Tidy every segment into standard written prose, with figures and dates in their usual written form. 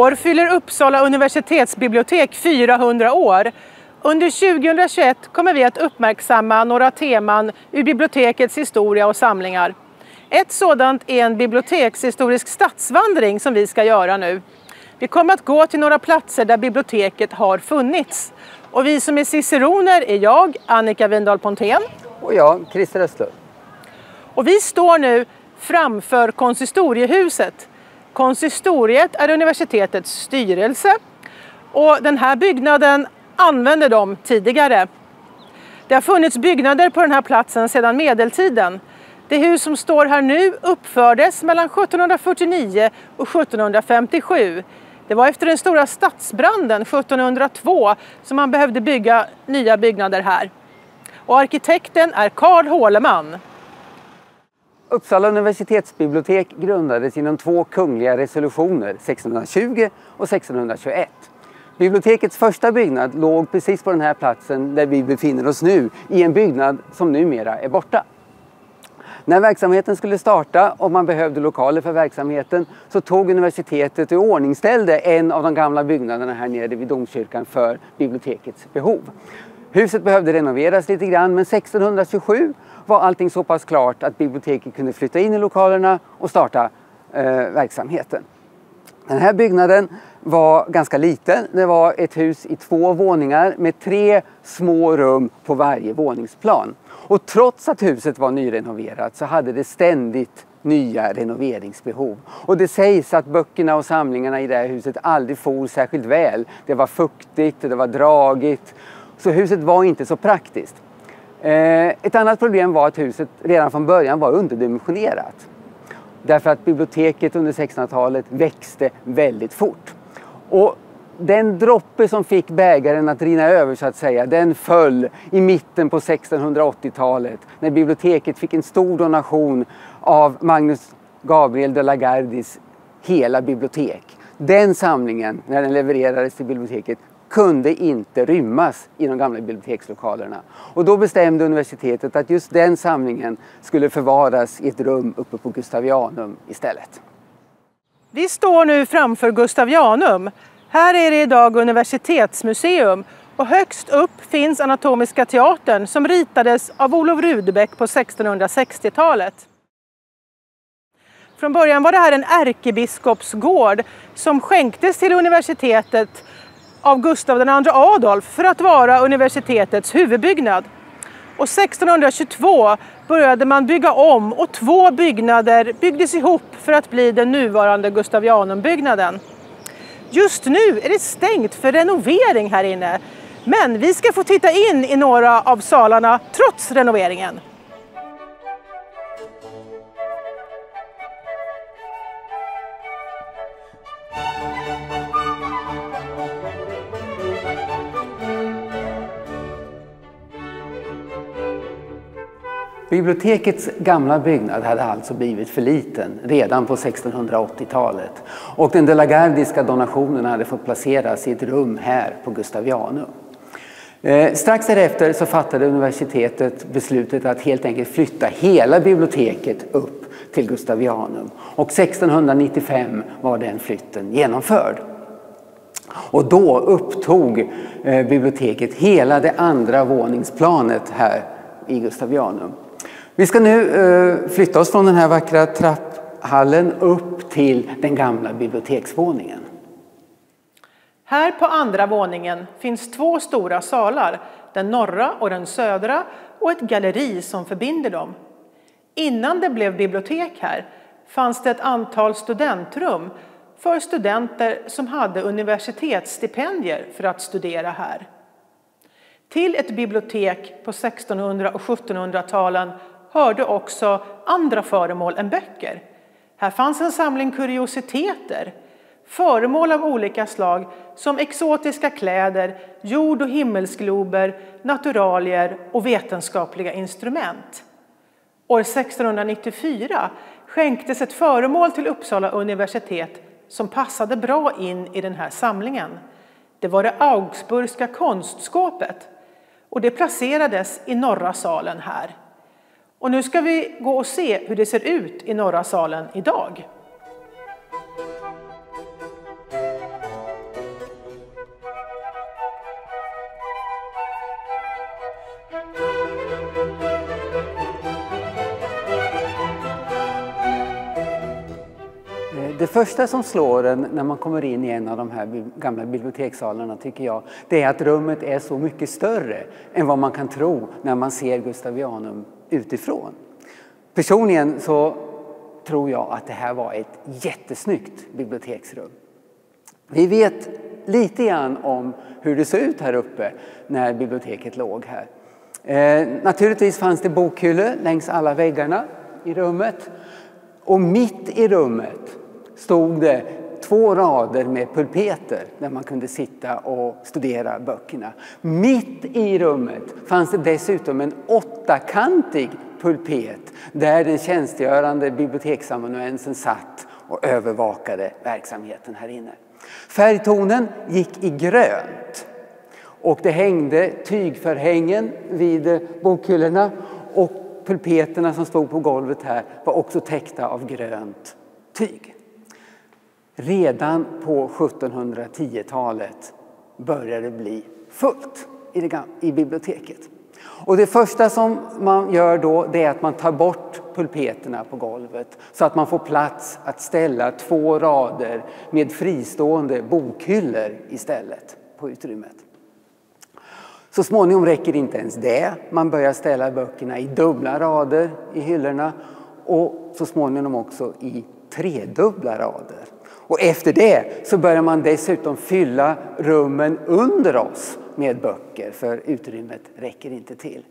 år fyller Uppsala universitetsbibliotek 400 år. Under 2021 kommer vi att uppmärksamma några teman ur bibliotekets historia och samlingar. Ett sådant är en bibliotekshistorisk stadsvandring som vi ska göra nu. Vi kommer att gå till några platser där biblioteket har funnits. Och vi som är ciceroner är jag, Annika Windahl Pontén. Och jag, Christer Östlund. Och vi står nu framför konsistoriehuset. Konsistoriet är universitetets styrelse och den här byggnaden använde de tidigare. Det har funnits byggnader på den här platsen sedan medeltiden. Det hus som står här nu uppfördes mellan 1749 och 1757. Det var efter den stora stadsbranden 1702 som man behövde bygga nya byggnader här. Och arkitekten är Carl Håleman. Uppsala universitetsbibliotek grundades genom 2 kungliga resolutioner, 1620 och 1621. Bibliotekets första byggnad låg precis på den här platsen där vi befinner oss nu, i en byggnad som numera är borta. När verksamheten skulle starta och man behövde lokaler för verksamheten så tog universitetet och ordningställde en av de gamla byggnaderna här nere vid domkyrkan för bibliotekets behov. Huset behövde renoveras lite grann, men 1627 var allting så pass klart att biblioteket kunde flytta in i lokalerna och starta verksamheten. Den här byggnaden var ganska liten. Det var ett hus i 2 våningar med 3 små rum på varje våningsplan. Och trots att huset var nyrenoverat så hade det ständigt nya renoveringsbehov. Och det sägs att böckerna och samlingarna i det här huset aldrig for särskilt väl. Det var fuktigt, det var dragigt. Så huset var inte så praktiskt. Ett annat problem var att huset redan från början var underdimensionerat. Därför att biblioteket under 1600-talet växte väldigt fort. Och den droppe som fick bägaren att rinna över så att säga, den föll i mitten på 1680-talet. När biblioteket fick en stor donation av Magnus Gabriel de la Gardis hela bibliotek. Den samlingen, när den levererades till biblioteket, kunde inte rymmas i de gamla bibliotekslokalerna. Och då bestämde universitetet att just den samlingen skulle förvaras i ett rum uppe på Gustavianum istället. Vi står nu framför Gustavianum. Här är det idag universitetsmuseum och högst upp finns Anatomiska teatern som ritades av Olof Rudbeck på 1660-talet. Från början var det här en ärkebiskopsgård som skänktes till universitetet av Gustav II Adolf för att vara universitetets huvudbyggnad. Och 1622 började man bygga om och 2 byggnader byggdes ihop för att bli den nuvarande Gustavianumbyggnaden. Just nu är det stängt för renovering här inne, men vi ska få titta in i några av salarna trots renoveringen. Bibliotekets gamla byggnad hade alltså blivit för liten redan på 1680-talet. Och den de la Gardiska donationen hade fått placeras i ett rum här på Gustavianum. Strax därefter så fattade universitetet beslutet att helt enkelt flytta hela biblioteket upp till Gustavianum. Och 1695 var den flytten genomförd. Och då upptog biblioteket hela det andra våningsplanet här i Gustavianum. Vi ska nu flytta oss från den här vackra trapphallen upp till den gamla biblioteksvåningen. Här på andra våningen finns 2 stora salar, den norra och den södra, och ett galleri som förbinder dem. Innan det blev bibliotek här fanns det ett antal studentrum för studenter som hade universitetsstipendier för att studera här. Till ett bibliotek på 1600- och 1700-talen hörde också andra föremål än böcker. Här fanns en samling kuriositeter, föremål av olika slag som exotiska kläder, jord- och himmelsglober, naturalier och vetenskapliga instrument. År 1694 skänktes ett föremål till Uppsala universitet som passade bra in i den här samlingen. Det var det Augsburgska konstskåpet och det placerades i norra salen här. Och nu ska vi gå och se hur det ser ut i norra salen idag. första som slår en när man kommer in i en av de här gamla bibliotekssalarna tycker jag, det är att rummet är så mycket större än vad man kan tro när man ser Gustavianum utifrån. Personligen så tror jag att det här var ett jättesnyggt biblioteksrum. Vi vet lite grann om hur det såg ut här uppe när biblioteket låg här. Naturligtvis fanns det bokhyllor längs alla väggarna i rummet. Och mitt i rummet stod det 2 rader med pulpeter där man kunde sitta och studera böckerna. Mitt i rummet fanns det dessutom en 8-kantig pulpet där den tjänstgörande biblioteksamanuensen satt och övervakade verksamheten här inne. Färgtonen gick i grönt och det hängde tygförhängen vid bokhyllorna och pulpeterna som stod på golvet här var också täckta av grönt tyg. Redan på 1710-talet började det bli fullt i biblioteket. Och det första som man gör då det är att man tar bort pulpeterna på golvet så att man får plats att ställa 2 rader med fristående bokhyllor istället på utrymmet. Så småningom räcker inte ens det. Man börjar ställa böckerna i dubbla rader i hyllorna och så småningom också i 3-dubbla rader. Och efter det så börjar man dessutom fylla rummen under oss med böcker för utrymmet räcker inte till.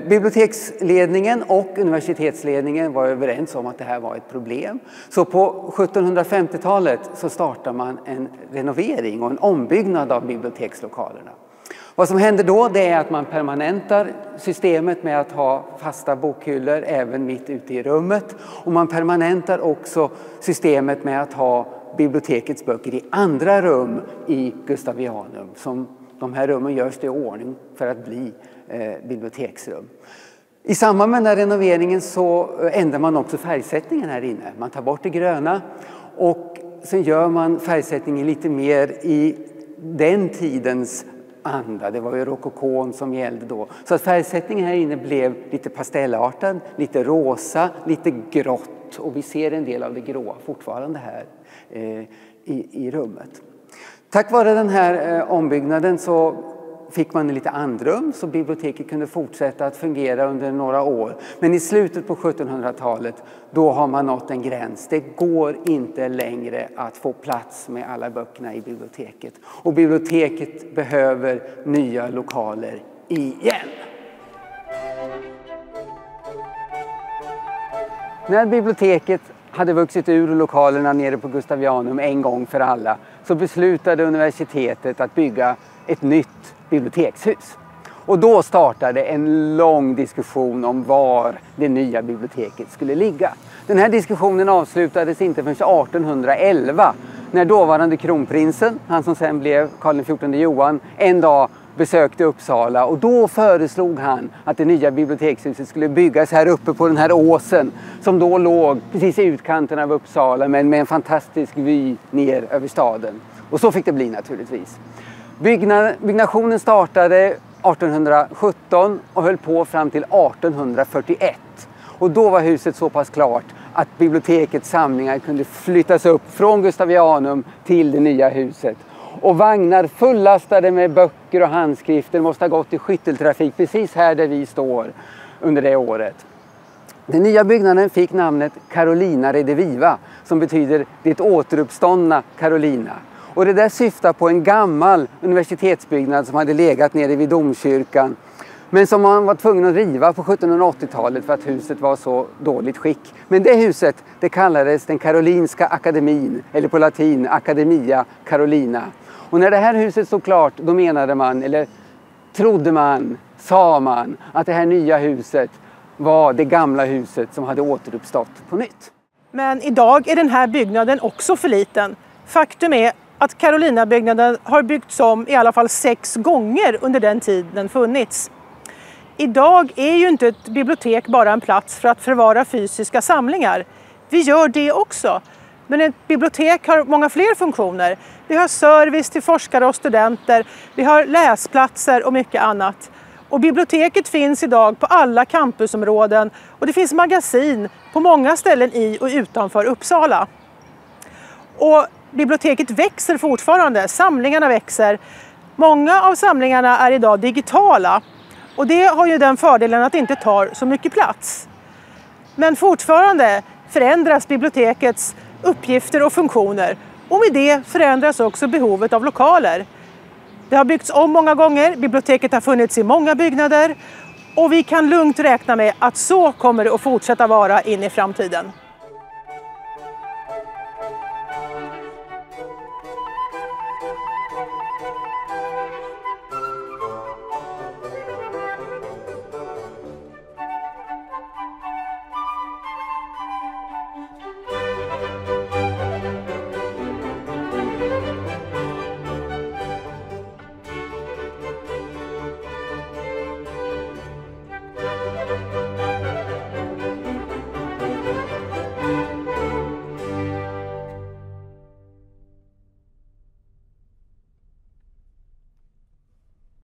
Biblioteksledningen och universitetsledningen var överens om att det här var ett problem. Så på 1750-talet så startar man en renovering och en ombyggnad av bibliotekslokalerna. Vad som händer då det är att man permanentar systemet med att ha fasta bokhyllor även mitt ute i rummet. Och man permanentar också systemet med att ha bibliotekets böcker i andra rum i Gustavianum. Som de här rummen görs i ordning för att bli biblioteksrum. I samband med den här renoveringen så ändrar man också färgsättningen här inne. Man tar bort det gröna och sen gör man färgsättningen lite mer i den tidens anda. Det var ju rokokon som gällde då. Så att färgsättningen här inne blev lite pastellartad, lite rosa, lite grått. Och vi ser en del av det gråa fortfarande här i rummet. Tack vare den här ombyggnaden så fick man lite andrum så biblioteket kunde fortsätta att fungera under några år. Men i slutet på 1700-talet då har man nått en gräns. Det går inte längre att få plats med alla böckerna i biblioteket. Och biblioteket behöver nya lokaler igen. När biblioteket hade vuxit ur lokalerna nere på Gustavianum en gång för alla så beslutade universitetet att bygga ett nytt bibliotekshus. Och då startade en lång diskussion om var det nya biblioteket skulle ligga. Den här diskussionen avslutades inte förrän 1811 när dåvarande kronprinsen, han som sen blev Karl XIV Johan, en dag besökte Uppsala och då föreslog han att det nya bibliotekshuset skulle byggas här uppe på den här åsen som då låg precis i utkanten av Uppsala men med en fantastisk vy ner över staden. Och så fick det bli naturligtvis. Byggnationen startade 1817 och höll på fram till 1841. Och då var huset så pass klart att bibliotekets samlingar kunde flyttas upp från Gustavianum till det nya huset. Och vagnar fullastade med böcker och handskrifter måste ha gått i skytteltrafik precis här där vi står under det året. Den nya byggnaden fick namnet Carolina Rediviva som betyder det återuppståndna Carolina. Och det där syftar på en gammal universitetsbyggnad som hade legat nere vid domkyrkan. Men som man var tvungen att riva på 1780-talet för att huset var så dåligt skick. Men det huset det kallades den Karolinska akademin, eller på latin Academia Carolina. Och när det här huset stod klart då menade man, eller trodde man, sa man att det här nya huset var det gamla huset som hade återuppstått på nytt. Men idag är den här byggnaden också för liten. Faktum är att Carolinabyggnaden har byggts om i alla fall 6 gånger under den tid den funnits. Idag är ju inte ett bibliotek bara en plats för att förvara fysiska samlingar. Vi gör det också. Men ett bibliotek har många fler funktioner. Vi har service till forskare och studenter, vi har läsplatser och mycket annat. Och biblioteket finns idag på alla campusområden och det finns magasin på många ställen i och utanför Uppsala. Och biblioteket växer fortfarande, samlingarna växer. Många av samlingarna är idag digitala och det har ju den fördelen att det inte tar så mycket plats. Men fortfarande förändras bibliotekets uppgifter och funktioner och med det förändras också behovet av lokaler. Det har byggts om många gånger, biblioteket har funnits i många byggnader och vi kan lugnt räkna med att så kommer det att fortsätta vara in i framtiden.